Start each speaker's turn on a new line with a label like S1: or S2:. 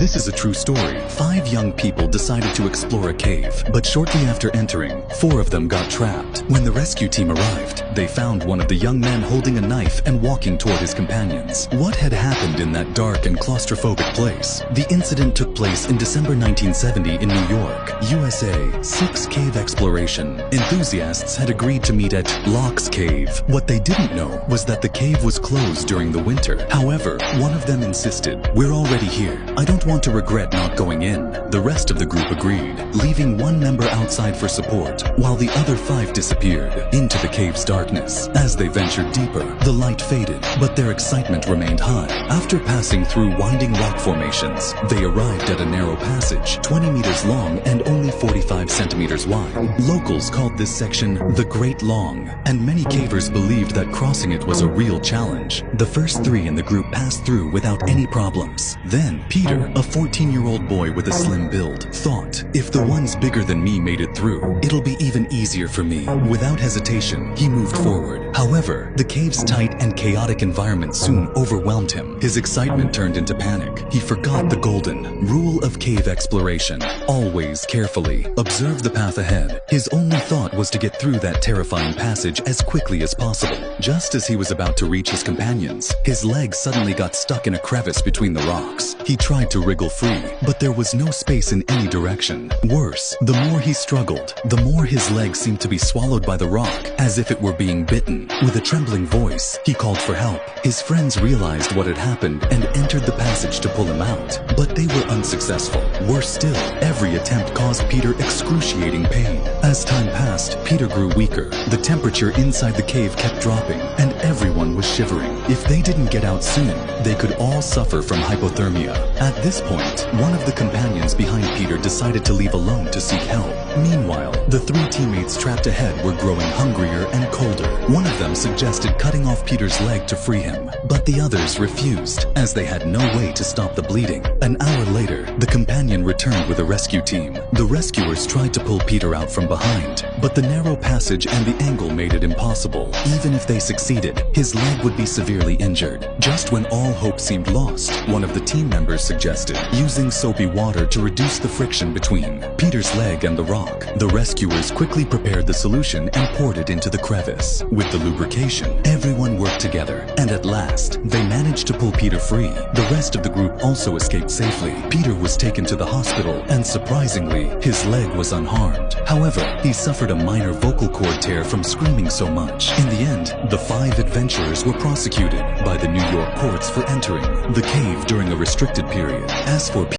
S1: This is a true story. 5 young people decided to explore a cave, but shortly after entering, 4 of them got trapped. When the rescue team arrived, they found one of the young men holding a knife and walking toward his companions. What had happened in that dark and claustrophobic place? The incident took place in December 1970 in New York, USA. 6 cave exploration enthusiasts had agreed to meet at Locke's Cave. What they didn't know was that the cave was closed during the winter. However, one of them insisted, "We're already here. I don't want to regret not going in." The rest of the group agreed, leaving one member outside for support, while the other 5 disappeared into the cave's darkness. As they ventured deeper, the light faded, but their excitement remained high. After passing through winding rock formations, they arrived at a narrow passage, 20 meters long and only 45 centimeters wide. Locals called this section the Great Long, and many cavers believed that crossing it was a real challenge. The first 3 in the group passed through without any problems. Then Peter, a 14-year-old boy with a slim build, thought, "If the ones bigger than me made it through, it'll be even easier for me." Without hesitation, he moved forward. However, the cave's tight and chaotic environment soon overwhelmed him. His excitement turned into panic. He forgot the golden rule of cave exploration: always carefully observe the path ahead. His only thought was to get through that terrifying passage as quickly as possible. Just as he was about to reach his companions, his leg suddenly got stuck in a crevice between the rocks. He tried to wriggle free, but there was no space in any direction. Worse, the more he struggled, the more his leg seemed to be swallowed by the rock, as if it were being bitten. With a trembling voice, he called for help. His friends realized what had happened and entered the passage to pull him out, but they were unsuccessful. Worse still, every attempt caused Peter excruciating pain. As time passed, Peter grew weaker. The temperature inside the cave kept dropping, and everyone was shivering. If they didn't get out soon, they could all suffer from hypothermia. At this point, one of the companions behind Peter decided to leave alone to seek help. Meanwhile, the 3 teammates trapped ahead were growing hungrier and colder. One of them suggested cutting off Peter's leg to free him, but the others refused, as they had no way to stop the bleeding. An hour later, the companion returned with a rescue team. The rescuers tried to pull Peter out from behind, but the narrow passage and the angle made it impossible. Even if they succeeded, his leg would be severely injured. Just when all hope seemed lost, one of the team members suggested using soapy water to reduce the friction between Peter's leg and the rock. The rescuers quickly prepared the solution and poured it into the crevice. With the lubrication, everyone worked together, and at last, they managed to pull Peter free. The rest of the group also escaped safely. Peter was taken to the hospital, and surprisingly, his leg was unharmed. However, he suffered a minor vocal cord tear from screaming so much. In the end, the 5 adventurers were prosecuted by the New York courts for entering the cave during a restricted period. As for